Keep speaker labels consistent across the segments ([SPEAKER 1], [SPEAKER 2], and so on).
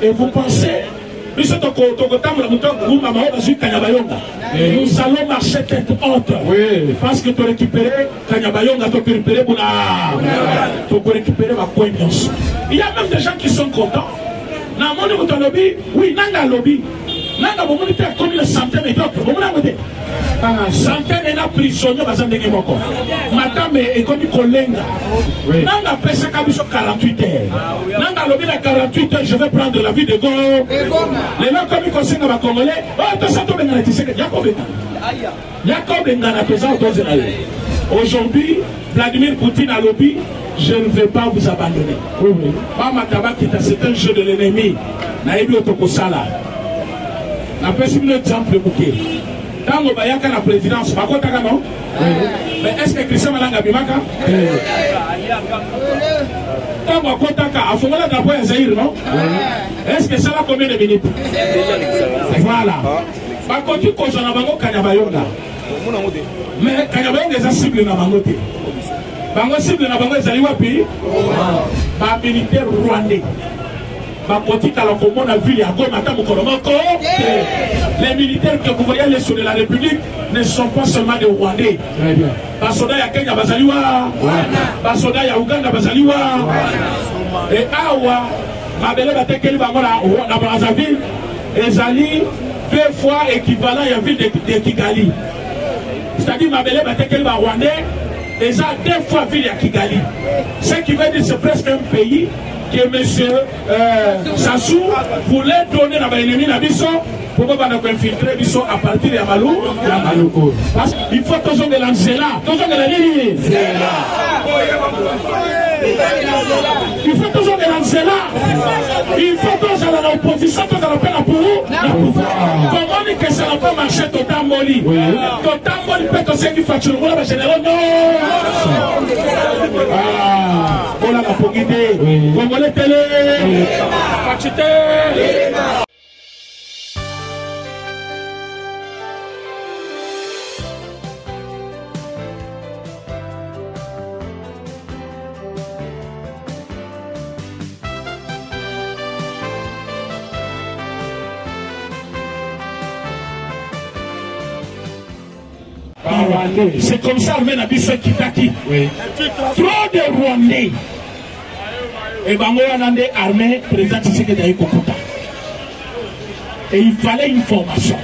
[SPEAKER 1] Et vous pensez, nous allons marcher tête haute. Oui. Parce que tu récupères Kanyabayonga, tu récupères ma cohésion. Il y a même des gens qui sont contents. Oui, nanga lobby. Nanga mobilité comme une centaine et d'autres. Centaine de prisonniers bazandenge moko. Madame est comme Kolenga. Nanga pesa kabiso 48 heures. Nanga lobby la 48 heures, je vais prendre la vie de Goma. Les gens comme Kosenga va congolais. Oh, tout ça tout benga tiseke Jacob benga na présent autour. Aujourd'hui, Vladimir Poutine a lobby. Je ne vais pas vous abandonner. Oui, oui. C'est un jeu de l'ennemi. Naïbi Otokosala. On appelle un exemple bouquet. Dans le Bayaka, la présidence, pas quoi non? Mais est-ce que Christian Malanga Bimaka? Dans le Kotaka, à Fongola d'Apoya Zahir, non? Est-ce que ça va combien de minutes? Voilà. Par contre, quand on a Bango Kanyabayonga. Mais Kanyabayonga est cible dans Bangote. Bango cible na bango ezali wapi ba militaire rwandais ba kotika la komona na ville ya Goma ta mokolomoko. Les militaires que vous voyez les sur la République ne sont pas seulement des Rwandais. Ba soda ya Kenya bazaliwa, ba soda ya Uganda bazaliwa. Et awa mabele batekeli bango na Brazzaville ezali 2 fois équivalent à la ville de Kigali. C'est-à-dire mabele batekeli ba Rwandais et ça 2 fois ville à Kigali. Ce qui veut dire que c'est presque un pays que M. Sassou voulait donner à l'ennemi la mission pour infiltrer Bisso à partir de Yamalou. Parce qu'il faut toujours de l'Angela. Toujours de la ligne. Il faut toujours de l'Angela. Il faut toujours de l'opposition, toujours de la peine pour vous. Comment on dit que ça n'a pas marché total molly? Total molly peut aussi qu'il faut que le rôle général. Non. Voilà la poguité. Comment les télé? Facité. C'est comme ça, on a dit ce qui t'a dit. Trop de Rwandais. Et Bango Anande armée, président Tshisekedi a eu Kokuta. Et il fallait une formation.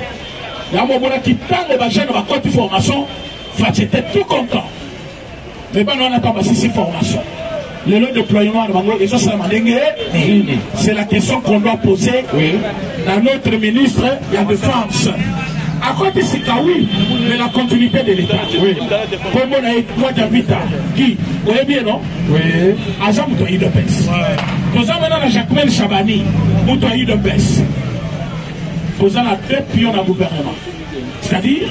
[SPEAKER 1] Il y a un moment qui parle de jeune à côté de formation, j'étais tout content. Mais ben on n'a pas passé cette formation. Le déploiement de Bango, c'est la question qu'on doit poser à notre ministre de la Défense. À côté c'est oui, mais la continuité de l'État. Comme on a eu moi Davita, qui, vous voyez bien non? Oui. Agent Moutoyi de Pes. Nous avons maintenant Jacqueline Chabani, Moutoyi de Pes. Nous avons 2 pions dans le gouvernement. C'est-à-dire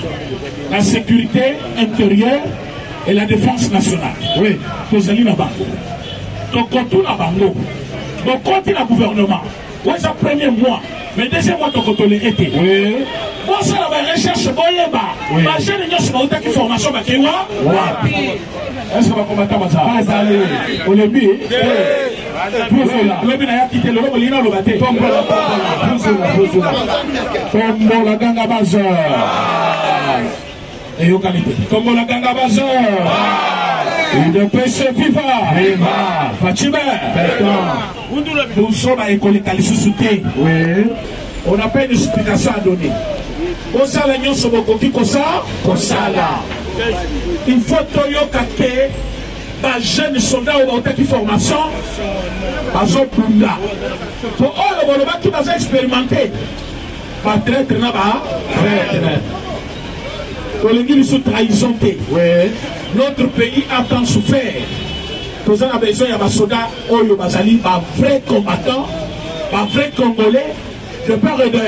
[SPEAKER 1] la sécurité intérieure et la défense nationale. Oui. Nous allons dans Bango. Donc quand on a Bango, donc quand il y a le gouvernement, oui, c'est le premier mois. Mais deuxième mois, tu as été. Oui. Bon, ça, la recherche, bon, il y a pas. Ma jeune, il y a une formation, est-ce qu'on va combattre ça? On est bien. Le bien, il a quitté le robot, il a le battu. Comme la ganga bazar. Et au qualité. Comme la ganga bazar. Et de PC Viva. Fatima. Nous sommes à l'école Kalisouté. Oui. On n'a pas une explication à donner. Il faut que les jeunes soldats ont une formation. Ils ont expérimenté. Notre pays a tant souffert. Nous avons besoin de soldats, de vrais combattants, de vrais Congolais, de part et d'autre.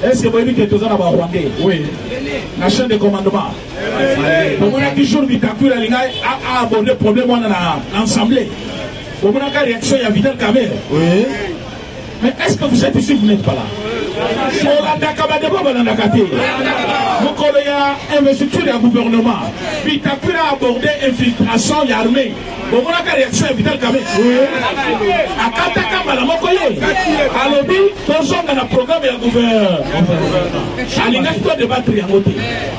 [SPEAKER 1] Est-ce que vous voyez que nous avons Rwandais? Oui. La chaîne de commandement. Pour moi, qui joue Bitakou, a abordé le problème dans l'Assemblée. Pour moi, la réaction, il y a Vidal Kamel. Oui. Mais est-ce que vous êtes ici, vous n'êtes pas là? Pour la Dakaba de Boba dans la Kate. Vous connaissez l'investiture du gouvernement. Bitakou a abordé l'infiltration de l'armée. Pour moi, la réaction, il y a Vidal Kamel. Oui. À Katakamba, la Mokoye. alobi tozonga na programme ya gouvernement alingaki to débattre yango te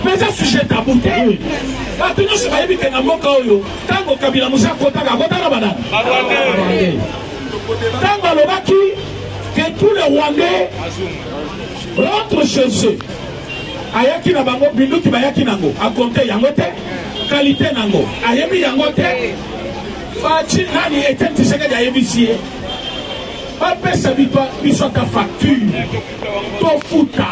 [SPEAKER 1] mais eza sujet tabou te bato nyonso bayebi ke na mboka oyo ntango Kabila Musa akotaka na banani ntango alobaki que tous les Rwandais rentrent chez eux ayaki na bango binduki bayaki nango akonte yango te qualité nango ayebi yango te faci nani Etienne Tshisekedi ayebisi ye bapesa biso ta facture tofuta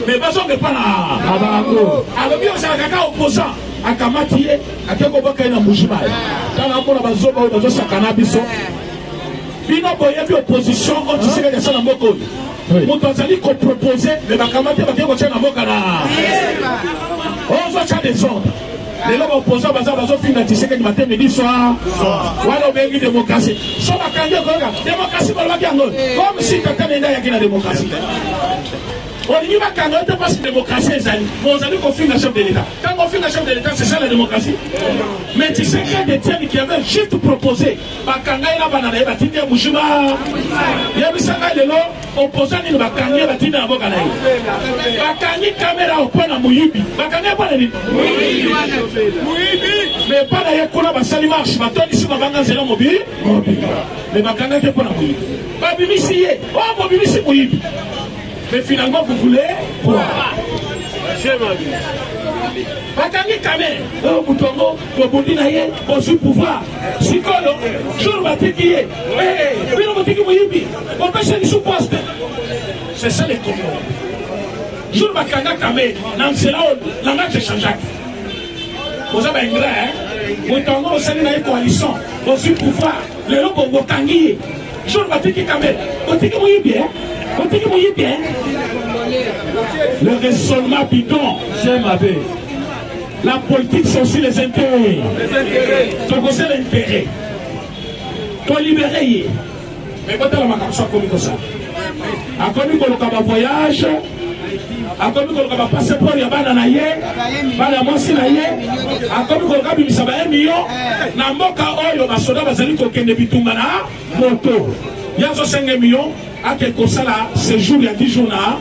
[SPEAKER 1] mais bazonge pa na bango alobi ozalaka kaka opposant akamati ye ake koboka ye na mbujima ye tala mpona bazoba oyo bazosakana biso bino boyebi opposition oyo Tshisekedi asala mboka oyo moto azali kopropose me bakamati ye bakei kotia na mboka na ozotya desordre lelo baopposant bazofinga Tshisekedi matin midi soir wana obengi démocratie so bakangi okoyoka démocratie balobaki yango comme si tata nenda yaki na démocratie olingi bakanga ote parce que démocratie ezali ozali kofinga chef de l'état ntango ofinga chef de l'état c'est ça la démocratie mais Tshisekedi Etienne qui avait juste proposé bakanga ye na bana na ye batindi ya mujima yebisanga lelo opposant nini bakangi ye batindi na mboka na ye bakangi kamera opona moyibi bakangi ye pona nini mais pana ye kuna basali marche batondisi babanga nzela mobili mais bakangaki mpona moyibi babimisi ye o bobimisi moyibi. Mais finalement, vous voulez quoi? Bakangi Kame, Moutongo, Bobondi Naye, Bosu pouvoir, Sikolo, Jour Batiki, Bino Batiki Moyibi, Bopéché du sous-poste. C'est ça les Congo. Jour Bakanga Kame, Nansela, langage changeant. Vous avez un grand, hein? Moutongo, au sein de la coalition, Bosu pouvoir, le lobo Bokangi, Jour Batiki Kame, Batiki Moyibi, hein? Le raisonnement bidon, j'aime avec. La politique, c'est aussi les intérêts. Donc, c'est l'intérêt. Pour libérer. Mais quand on a comme ça, a connu qu'on a un voyage, a connu qu'on a un passeport, il y a un anaye, a connu qu'on a un million, n'a moka oyo, ma soda, bazali kokende bitumana, moto. Il y a 5 millions. À quelque chose là, ce jour, il y a 10 jours là,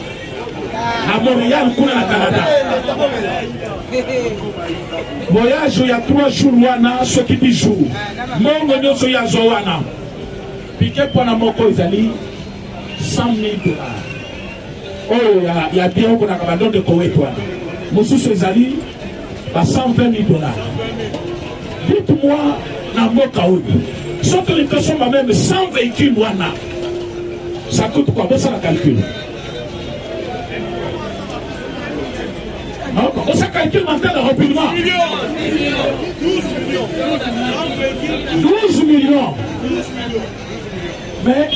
[SPEAKER 1] à Montréal, ou à Canada. Voyage, il y a 3 jours, ce qui 10 jours. Mon gagnon, il y a Zoana. Piqué pour la Moko, ils allaient 100 000 $. Oh, il y a bien qu'on a abandonné de Koweït. Moussou, ils allaient 120 000 $. Dites-moi, dans Moka, sauf que les personnes même 100 véhicules, ça coûte quoi? Ça la calcule. On ça calcule maintenant rapidement. 12 millions. Mais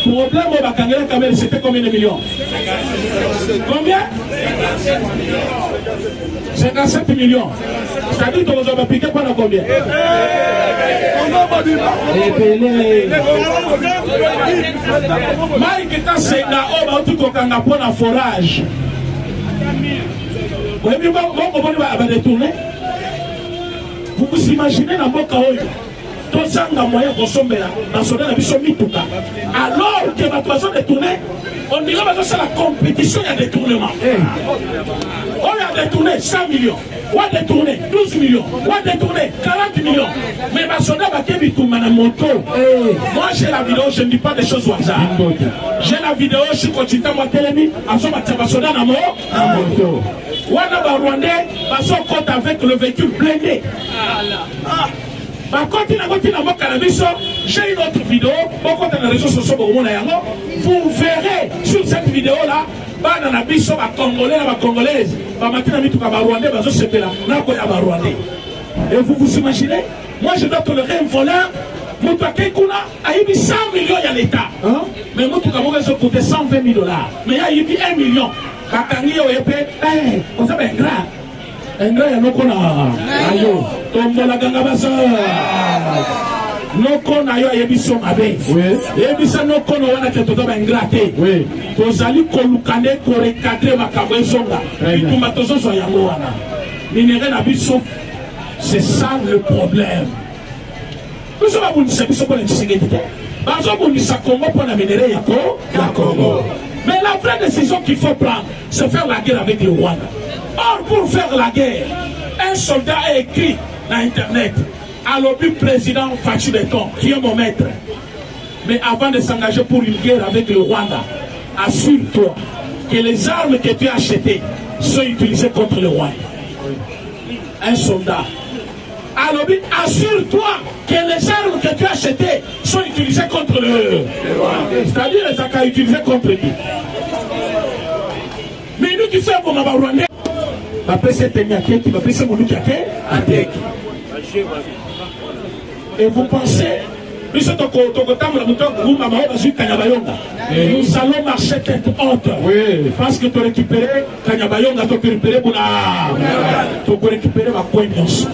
[SPEAKER 1] problème au Bakangela Kamel, c'était combien de millions? Combien? 57 millions. C'est-à-dire que vous avez piqué pendant combien? Mike Kassenga, on va tout kokanga pour la forage. Vous avez détourné? Vous vous imaginez dans Boka Oyo? Tous un moyen de consommer dans son mituka. Alors que ma poisson détourné, on dirait que c'est la compétition, il y a détournement. On a détourné 100 millions, on a détourné 12 millions, on a détourné 40 millions. Mais ma soda va qu'il y ait moto. Moi j'ai la vidéo, je ne dis pas des choses au hasard. J'ai la vidéo, je suis continue à ma télémi, à son soda dans moto. On a Rwandais, on compte avec le véhicule blindé. J'ai une autre vidéo, beaucoup de réseaux sociaux, vous verrez sur cette vidéo-là, et vous vous imaginez, moi je dois tolérer un voleur, a eu 100 millions à l'État, mais moi je coûté 120 000 $, mais il y a eu 1 million. On s'appelle grave. Engra ya noko na ayo tombola ganga basa noko na yo yebiso mabe yebisa noko no wana ke toto ba ingrate tozali kolukane ko recadrer makambo ezonga bituma tozozo yango wana minere na biso. C'est ça le problème. Nous sommes à vous dire que nous sommes bazobundisa Congo pour l'amener à Congo. Mais la vraie décision qu'il faut prendre, c'est faire la guerre avec le Rwanda. Or, pour faire la guerre, un soldat a écrit dans Internet à l'objet président Fatou Beton, qui est mon maître. Mais avant de s'engager pour une guerre avec le Rwanda, assure-toi que les armes que tu as achetées sont utilisées contre le Rwanda. Un soldat. Alors, assure-toi que les armes que tu as achetées sont utilisées contre le Rwanda. C'est-à-dire les AK utilisées contre lui. Mais nous qui sommes comme Rwanda, et vous pensez, nous allons marcher tête haute. Parce que tu récupères Kanyabayonga, tu récupères ma cohésion.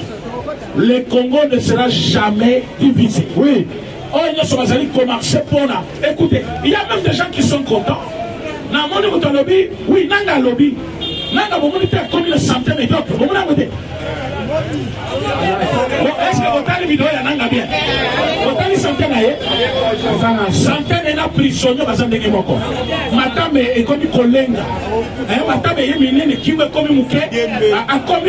[SPEAKER 1] Le Congo ne sera jamais divisé. Oui. Oh, ils sont allés commencer pour là. Écoutez, il y a même des gens qui sont contents. Dans mon lobby, oui, Nanga lobby. Nanga, vous avez comme une centaine et d'autres. Vous m'avez est-ce que vous avez vidéo ya Nanga bien? Vous avez centaine à centaine et la prisonnier bazan de Moko. Madame est comme Kolenga. Madame est minine qui me comme Mouké. A comme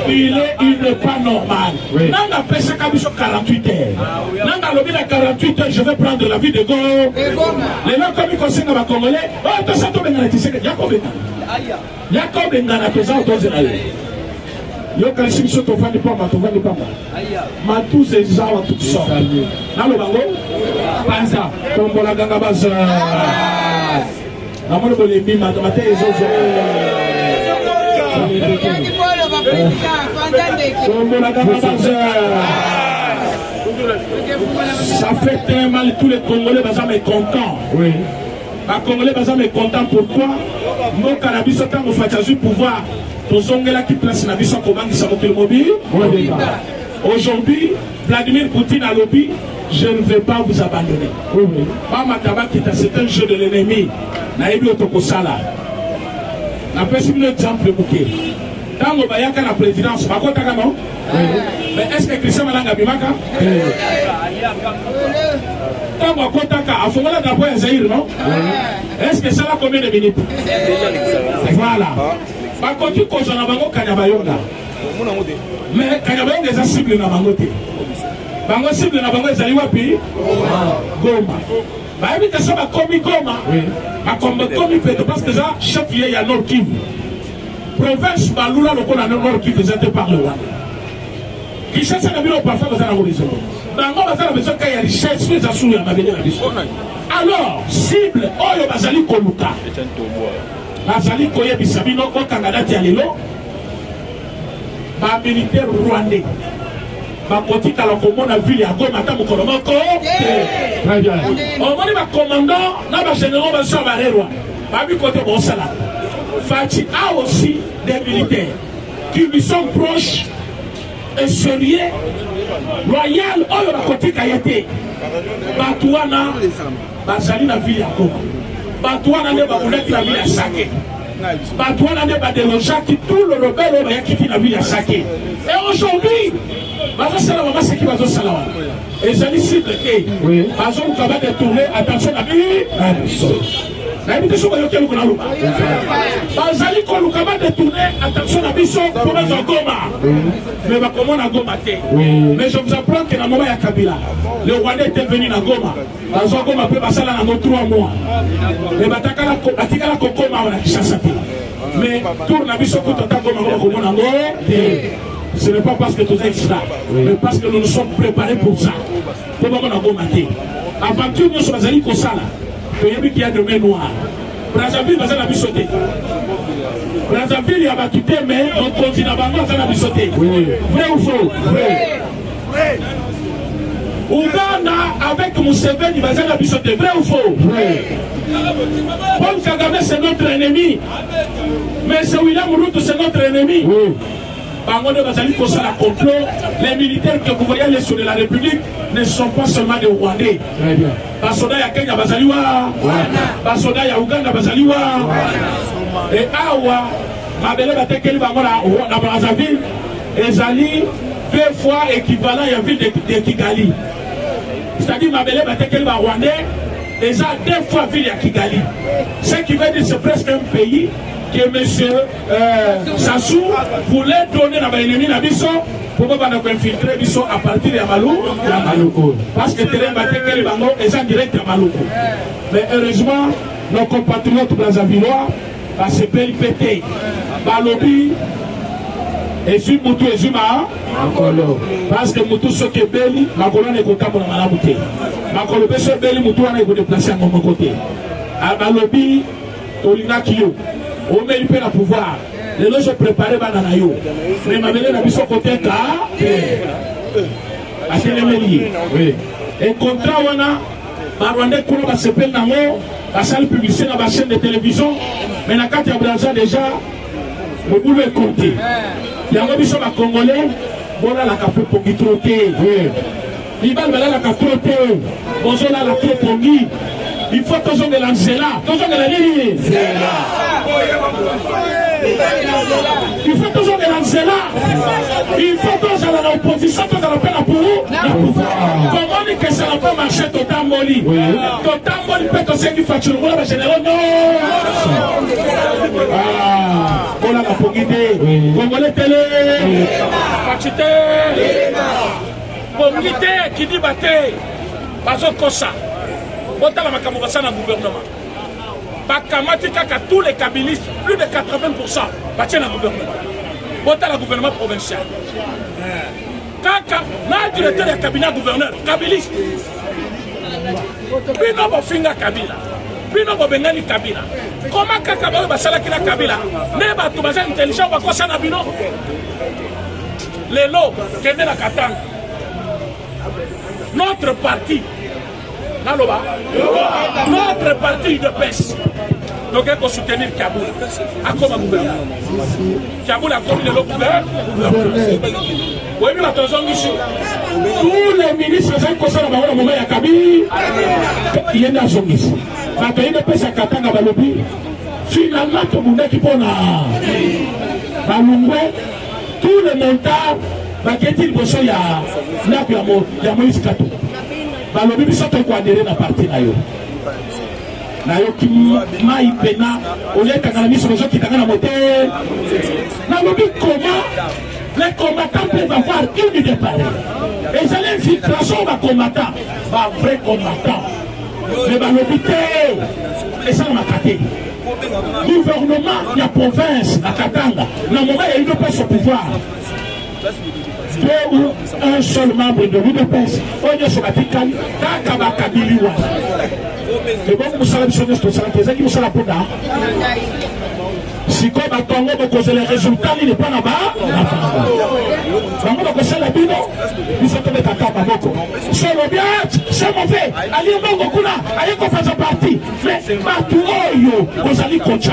[SPEAKER 1] il n'est pas normal. Nanga pèse 48 heures. Nanga lobby la 48 heures, je vais prendre la vie de Go. Les gens comme ils conseillent à Congolais. Oh, tu sais, tu sais que Jacob est dans la présence de yo kalisi biso tovandi pamba matuze ezawa tukso nalo bango panza tombola ganga baza namoni bolembi mate ezozo tombola ganga baza. Ça fait très mal, tous les Congolais baza mécontents. Oui. Les Congolais baza mécontents, pourquoi? Mon cannabis autant de fatigué pouvoir. Aujourd'hui, Vladimir Poutine a lobby, je ne vais pas vous abandonner. C'est un jeu de l'ennemi. Un exemple bouquet. Dans le Bayaka, la présidence, mais est-ce que Christian Malanga Bimaka? Est-ce que ça va combien de minutes? Voilà. Par contre, quand on a bango Kanyabayonga, mais Kanyabayonga est cible dans bango té. Bango cible dans bango ezali wapi? Goma. Bah évite ça va comme Goma. Bah comme peut parce que ça chef il y a Nord Kivu. Province Balula le qu'on a Nord Kivu présenté par le Rwanda. Qui cherche à venir au parfum dans la horizon. Bango va faire besoin qu'il y a richesse les assous à venir la vision. Alors cible Oyo Bazali Koluka. Bazali koye bisabino au Canada tialelo ba militaire rwandais ba kotika la komona ville ya Goma ta mukolomoko très bien on moni ba commandant na ba généraux ba so ba rerwa ba bi côté bon sala Fati a aussi des militaires qui lui sont proches et sérieux loyal oyo ba kotika yete ba tuana bazali na ville ya Goma. Batouana ne va connaître la ville à Saké. Batouana ne va déloger qui tout le rebelle qui fait la ville à Saké. Et aujourd'hui, et j'ai dit cible et Bazon va détourner attention à Bazali Kolukaba détourner attention à Bisso pour les Goma. Mais comment on a Goma? Mais je vous apprends que dans le moment de Kabila, le Rwanda était venu à Goma. Bazon Goma peut passer là dans 3 mois. Mais Batakala Kokoma on a Kishasa. Mais tourne à Bisso pour t'attaquer Goma. Ce n'est pas parce que tu es là, mais parce que nous nous sommes préparés pour ça. Pour le moment de Goma. Aventure nous sommes allés comme ça là. Il y a de main noire. Brazzaville va la bissoter. Brazzaville il y a battu mais on continue à la bissoter. Vrai ou faux? Vrai. Ouganda avec Museveni il va la bissoter. Vrai ou faux? Vrai. Paul Kagame c'est notre ennemi. Mais c'est William Ruto c'est notre ennemi. Oui. Les militaires que vous voyez aller sur la République ne sont pas seulement des Rwandais. Basoda ya Kenya bazaliwa, basoda ya Uganda bazaliwa. Et awa, mabele batekeli bangola na Brazzaville, ezali 2 fois équivalent à la ville de Kigali. c'est-à-dire Mabele Batekeli va Rwandais, déjà 2 fois ville à Kigali. Ce qui veut dire c'est presque un pays que M. Sassou voulait donner à l'ennemi Nabiso pour infiltrer Biso à partir de Maluku. Parce que Terrain Batekeli Bango est en direct à Maluku. Mais heureusement, nos compatriotes brazzavilleois, parce que PLPT, Balobi, et sur Moutou et Zuma, parce que Moutou soke Beli, Makolo n'est qu'au pour la malabouté. Makolo Beso Beli, Moutou a été déplacé à mon côté. À Balobi, Olina Kyo, on met le pouvoir. Les loges préparées Bananayo. Mais ma belle n'a vu son côté car. À Télémélier. Et contrat, on a. Marwandais Koula va se payer dans la salle publicité dans la chaîne de télévision. Mais dans le cas de Brazza déjà, le boulot est compté. Il y a un bichon à Congolais, bon là la capée pour qui trotter. Il va la capée trotter. Bonjour là la clé pour qui. Il faut toujours de l'Angela. Toujours de la ligne. Il faut toujours de l'Angela. Il faut toujours de l'opposition, toujours de la peine pour vous. Comment dit que ça n'a pas marché total molly? Total molly peut aussi qui facture le rôle général. Non. Ah, on a la pogité. Congolais télé. Facité. Pogité qui dit batté. Bazo Kosa. Bota la makamobasa dans le gouvernement. Bakamatika à tous les kabylistes, plus de 80%, battent dans le gouvernement. Bota le gouvernement provincial. Kaka, n'a directeur du cabinet gouverneur, kabiliste. Bino bofinga Kabila. Bino bobengani Kabila. Comment Kaka va basala kila Kabila? Neba tu baza intelligent ba kosa na bino. Lelo, kende la Katanga. Notre parti. Notre parti de pêche. Donc il faut soutenir Kaboul. À quoi gouvernement Kaboul a commis le gouvernement. Oui, mais attention, Michel. Tous les ministres qui sont dans le moment de Kabylie, il y a des gens ici. Quand il y a des pêches à Katanga, finalement, tout le monde qui peut tous les montants, il y a Moïse Kato. Balobi biso to ko adhérer na parti na yo ki mai pena ole kangana miso zo ki kangana moté na lobi comment les combattants peuvent avoir une idée pareille et ça l'infiltration va combattant va vrai combattant mais balobi té et ça m'a caté gouvernement il y a province à Katanga na moment il y a une place au pouvoir 2 ou 1 seul membre de l'UDPS. On est sur la Tikali, Takaba Kabiliwa. Et bon, vous savez, vous savez, si comme à Congo, vous causez les résultats, il n'est pas là-bas. On va passer la bino, nous sommes avec Takaba Boko. C'est le bien, c'est mauvais. Allez, on va allez, qu'on fasse partie. Mais, Matouoyo, vous allez coacher.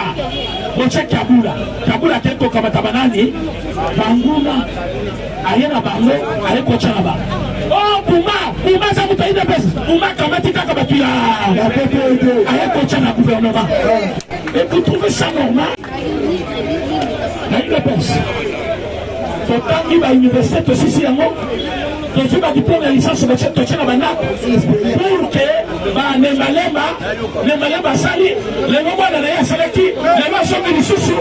[SPEAKER 1] Coacher Kabula. Kabula, quelqu'un comme Tabanani, Banguna. Ayena bango, allez coacher là-bas. Oh, Bouma, ça vous paye de baisse. Bouma, Kamatika Kabatua. Allez coacher le gouvernement. Et vous trouvez ça normal? Il y a une baisse. Faut pas qu'il va à l'université aussi, si yango. Donc, il va diplôme de licence sur le chef de Tchèque pour que Nemalema Sali, les moments de la Salaki, les marchés de l'Issoussou.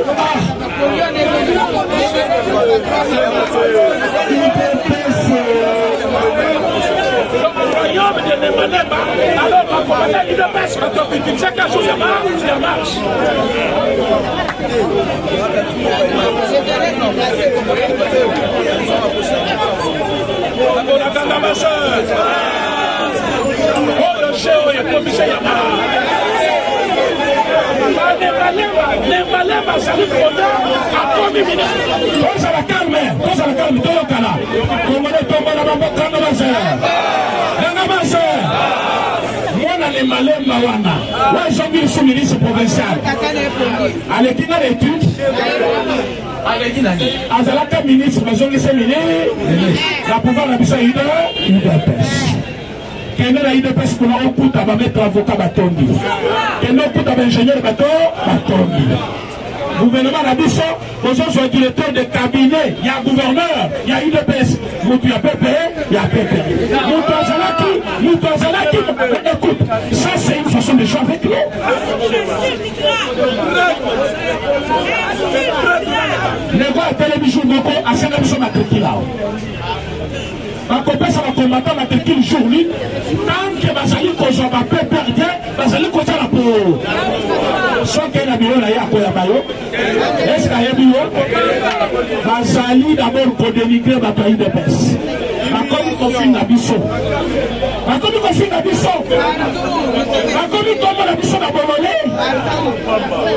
[SPEAKER 1] Le royaume de Nemalema, alors on va aller de baisse, chaque jour il marche. Malemba wana wazongi ministre provincial alekina l'étude azalaka ministre bazongi séminaire la pouvoir na biso UDPS kende na UDPS kuna okuta ba mettre avocat batondi kende okuta ba ingénieur batondi gouvernement na biso bozozwa directeur de cabinet ya gouverneur ya UDPS mutu ya pepe ya pepe mutu azalaki Écoute, ça c'est une façon de jouer avec nous. Les gars à télévision beaucoup à ce que ma matricule là. Ma copine ça va combattre matricule jour lui. Tant que bazali ko joie ba peu perdre, bazali ko tala pour. Soit que na bilo na ya ko ya bayo. Est-ce qu'il y a bio? Bazali d'abord ko dénigrer ba pays de pes. Bakomi confine na biso. Bakomi confine na biso. Bakomi tombe na biso na bololé.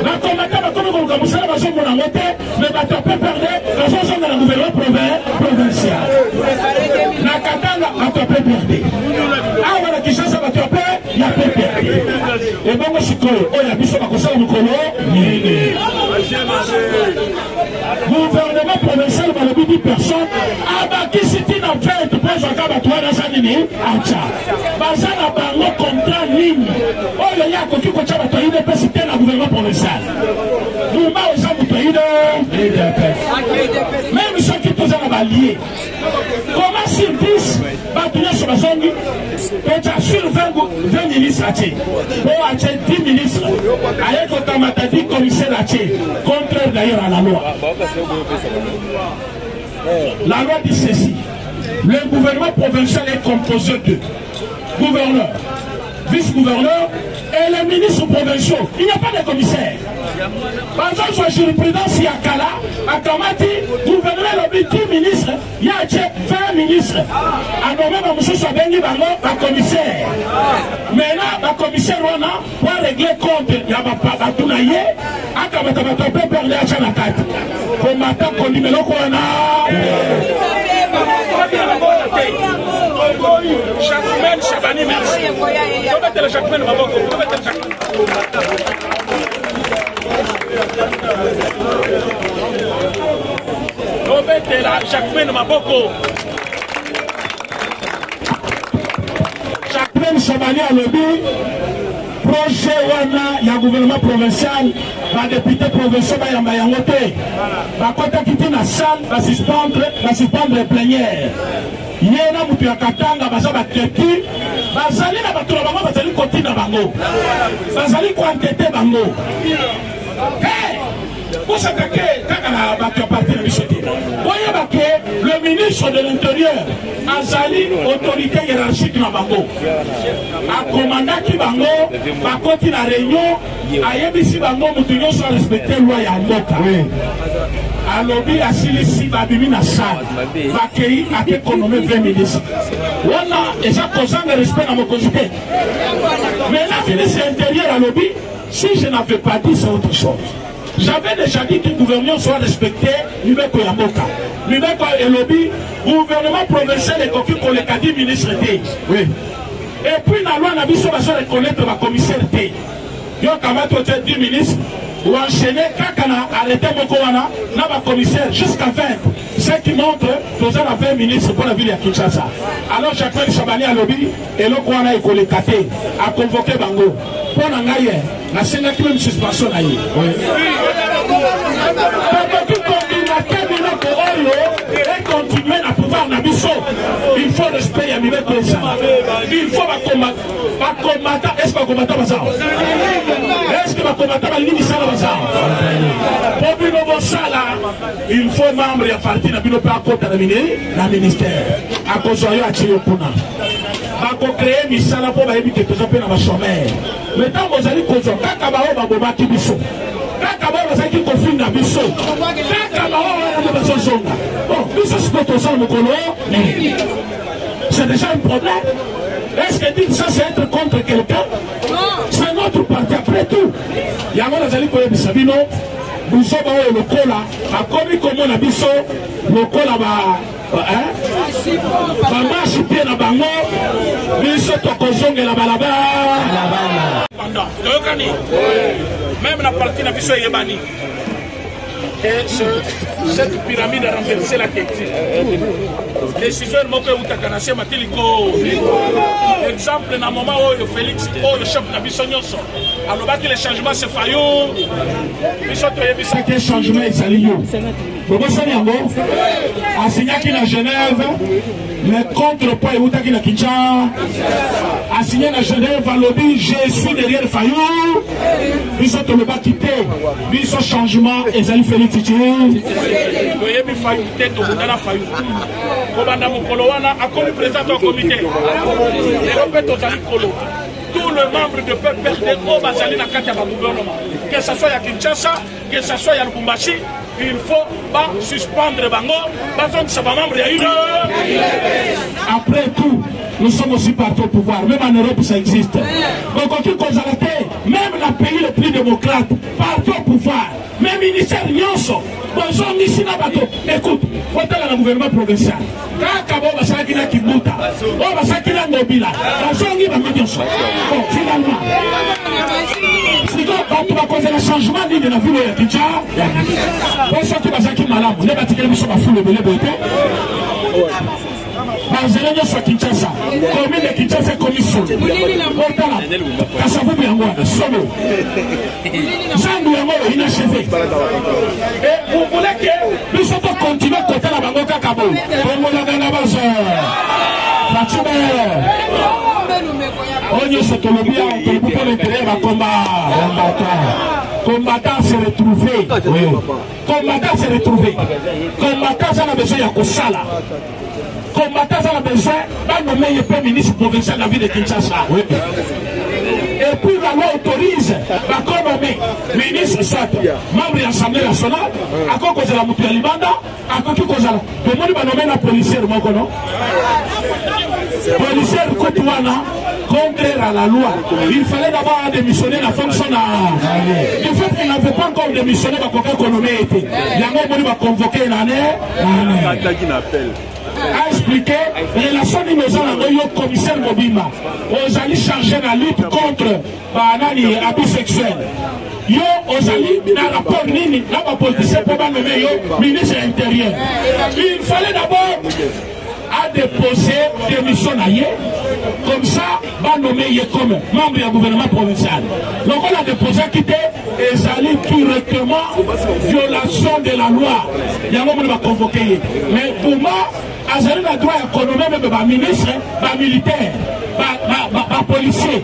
[SPEAKER 1] Na combattre bakomi ko kamusala baso mona ngote, mais ba topé perdre, baso zo na gouvernement provincial. Na katanga ba topé perdre. Ah wala kishasa ba topé ya perdre. Et bongo sikoyo, oya biso bakosala mukolo nini. Gouvernement provincial va le 10 personnes. Abaki siti na 20 pour Jakaba Touana Sanini. Acha. Bazana bango contrat ligne. Oh le yako kiko chaba toide pesite na gouvernement provincial. Nous ma osamu toide. Même ceux qui posent la balier. Comment sur 10 batunya sur la zone sur 20 ministres aché. Pour acheter 10 ministres. Ayeko Tamatadi commissaire aché. Contraire d'ailleurs à la loi. La loi dit ceci. Le gouvernement provincial est composé de gouverneur, vice-gouverneur et les ministres provinciaux. Il n'y a pas de commissaire. Par exemple, sur la jurisprudence, il y a Kala, à Kamati, gouverneur, le 10 ministres, il y a 20 ministres. À nommer, monsieur Sabengi, un commissaire. Maintenant, le commissaire, on a pour régler compte, il y a pas Tounaye, à Kamata, peut perdre à Chanakat. Comme maintenant, qu'on dit, mais là, qu'on a. Jacquemin, Chabani, merci. On va mettre le Jacquemin, on va mettre le Jacquemin. On va mettre le Jacquemin, Maboko. Jacquemin, Chabani, à l'obé. Projet wana ya gouvernement provincial, ba député provincial ba yamba yangote. Ba kota kiti na salle, ba suspendre plénière. Yena mutu ya Katanga baza ba keti, bazali na bato bango bazali koti na bango. Bazali ko enquêter bango. Hey! Pour s'attaquer, le ministre de l'Intérieur a autorité hiérarchique dans Bango. A commandé qui Bango, a continué la réunion, a yébisi Bango, Moutounion soit respecté loi et en Moka. A lobby à Silisi, Babimi na salle, Bakei a économé 20 ministres. Voilà, et ça cause le respect dans mon conjugué. Mais la ministre intérieure à lobby, si je n'avais pas dit, c'est autre chose. J'avais déjà dit que le gouvernement soit respecté, Nubeko Yamoka. Nubeko et lobby, gouvernement provincial et coquille pour les 10 ministres. Oui. Et puis, la loi n'a pas besoin de reconnaître ma commissaire. Yo Kamato 10 ministres, ou enchaîner, Kakana, arrêter Mokowana, n'a pas commissaire jusqu'à 20. Ce qui montre que nous avons 20 ministres pour la ville de Kinshasa. Alors, j'appelle Chabani à lobby, et le Kouana est collé à convoquer Bango. Pour n'engayer, la Sénat qui même suspension là. Et continuer à pouvoir Nabiso. Il faut respecter à Mibé Président. Il faut combattre. Est-ce qu'on combatte Bazar? Est-ce que va combattre la ligne Sala Bazar? Pour Bino Sala, il faut membre et parti de Bino Pako terminer la ministère. À cause de Chiopuna. Bako créer Misala pour éviter que ça peut avoir sommeil. Mais tant que vous allez causer, Kakabao va bomber Kibiso. Kakabao va qui confine Nabiso. Kakabao va besoin de bon, nous sommes tous ensemble, c'est déjà un problème. Est-ce que dire ça, c'est être contre quelqu'un? C'est notre parti après tout. Il y a un Zali Koye Bissabino, nous sommes au Lokola, à Komi Komo Nabiso, Lokola va. Marche pied na bango, biso tokozonge la balabala. Pendant, même la partie na biso yebani. Et cette pyramide a renversé la tête. Les ciseaux moquent ou takanase matiliko. Exemple, dans le moment où Félix, le chef de la Bissonioso, alors que les changements se faillent. Quel changement est saliyo? Bobosani yango a signé à Genève le contrepoids et Outaki na Kinshasa a signé à Genève à lobby je suis derrière Fayou ils sont le bas quitté ils sont changement et Zali Félix Titi voyez mi Fayou tête au bout de la Fayou Kobanda Mokolowana a comme président au comité et répète aux Zali Kolo tous les membres de PPRD au Bazali na Katia gouvernement que ce soit à Kinshasa que ce soit à Lubumbashi il faut pas suspendre Bango, après tout, nous sommes aussi partout au pouvoir, même en Europe ça existe. Donc, même le pays le plus démocrate, partout au pouvoir, même ministère Nyonso, écoute, faut aller dans le gouvernement provincial. Finalement, le changement de la ville de Kinshasa, pour ceux qui sont malades, les bâtiments sont à foule de l'ébauté. Bazélé soit Kinshasa, commune de Kinshasa commission. Otala, Kassabou Biangouane, Solo. Jean Douango est inachevé. Et vous voulez que nous sommes continuer à côté la Bangoka Kabo. Pour la Ganabazo. Fatime. On se trouve bien, on peut pas l'intérêt à combat. Combattant se retrouver. Combattant se retrouver. Combattant ça a besoin de Kosala. Combattant ça a besoin de nommer le premier ministre provincial de la ville de Kinshasa. Et puis la loi autorise à nommer ministre soit membre de l'Assemblée nationale, à quoi cause la Moutia Libanda, à quoi cause la. Tout le monde va nommer la policière, non? Policière Kotouana, contraire à la loi. Il fallait d'abord démissionner la fonction. Du fait qu'il n'avait pas encore démissionné, il y a convoqué l'année. A expliqué relation numéro au commissaire Mobima. Aux allés changer la lutte contre les abus sexuels. Yo, aux allés, dans la rapport Nini, là, ma politicien pour nommer yo, ministre de l'Intérieur. Il fallait d'abord à déposer des missions ailleurs. Comme ça, va nommer comme membre du gouvernement provincial. Donc on a déposé quitter et s'allie directement violation de la loi. Il y a un moment où on va convoquer. Mais pour moi, Azali a droit à nommer même les ministres, les militaires, les policiers,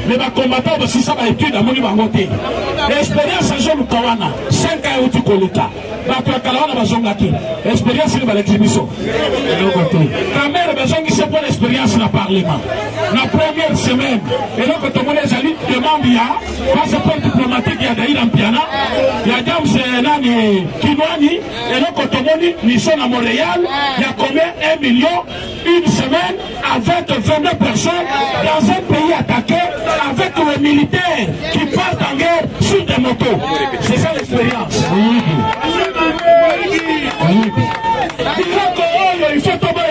[SPEAKER 1] les combattants aussi ça va étudier dans mon niveau. L'expérience à Jean Kawana, 5 ans au Tikolika. L'expérience c'est l'exhibition. Quand même, besoin de se prendre l'expérience dans le Parlement. La première semaine, et donc tout le monde est allé demander à passeport diplomatique, il y a d'ailleurs un piano, il y a James Nani Kinwani, et donc tout le monde mission à Montréal, il y a combien 1 million, une semaine, avec 22 personnes, dans un pays attaqué, avec les militaires qui partent en guerre sur des motos. C'est ça l'expérience. Il faut tomber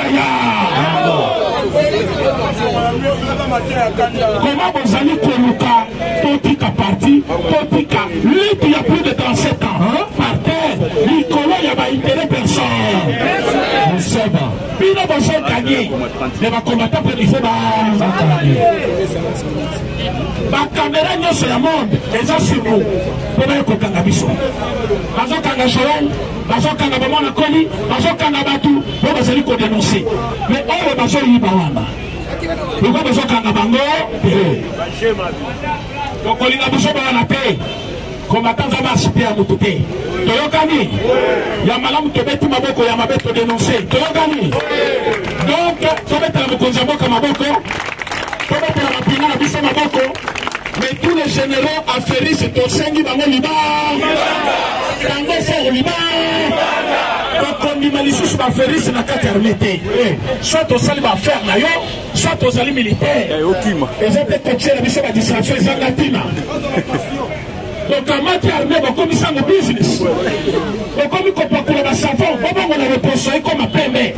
[SPEAKER 1] comment vous allez colocar Totika parti, Totika, lutte il y a plus de 37 ans, par terre, Nicolas, il n'y a pas intérêt personne. Nous sommes. Puis nous avons gagné. Les combattants pour il faut gagner. La caméra n'est sur le monde, et ça sur nous. Pour aller au Kangabiso. Bazo Kangachoron, Bazo Kangabamon a connu, Bazo Kangabatu, vous allez dénoncer. Mais on va Bazo Yibawana. Pourquoi Bazo Kangabango? Donc on a besoin de la paix. Combattant va assister à Moutouté. Toyokani. Yamalam Tobeti Maboko, Yamabeto dénoncer. Toyokani. Donc, il faut mettre la Mokonzamoko Maboko. Il faut mettre la Mapina Bissa Maboko. Mais tous les généraux affairistes au Sengi Bango Liban. Bango Fort Liban. Donc, on dit Malissus affairistes na carte armée. Soit au Sali va faire d'ailleurs, soit aux alliés militaires. Et j'ai peut-être coaché la mission de distraction et Zangatina. Donc, en matière armée, on commence à business. On commence à faire des savons, on a reposé comme un PME.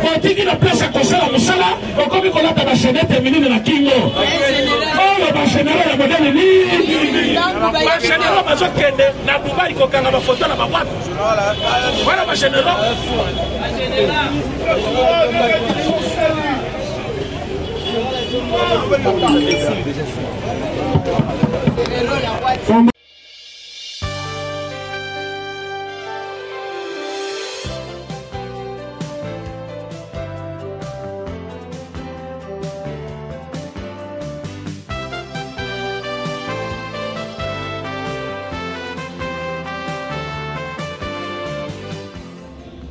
[SPEAKER 1] On dit qu'il y a place à causer la moussala, on commence à faire des chaînettes féminines de la Kingo. Oh, le général, le modèle est le général, je suis na Dubaï, il y a une photo dans ma boîte. Voilà, ma général.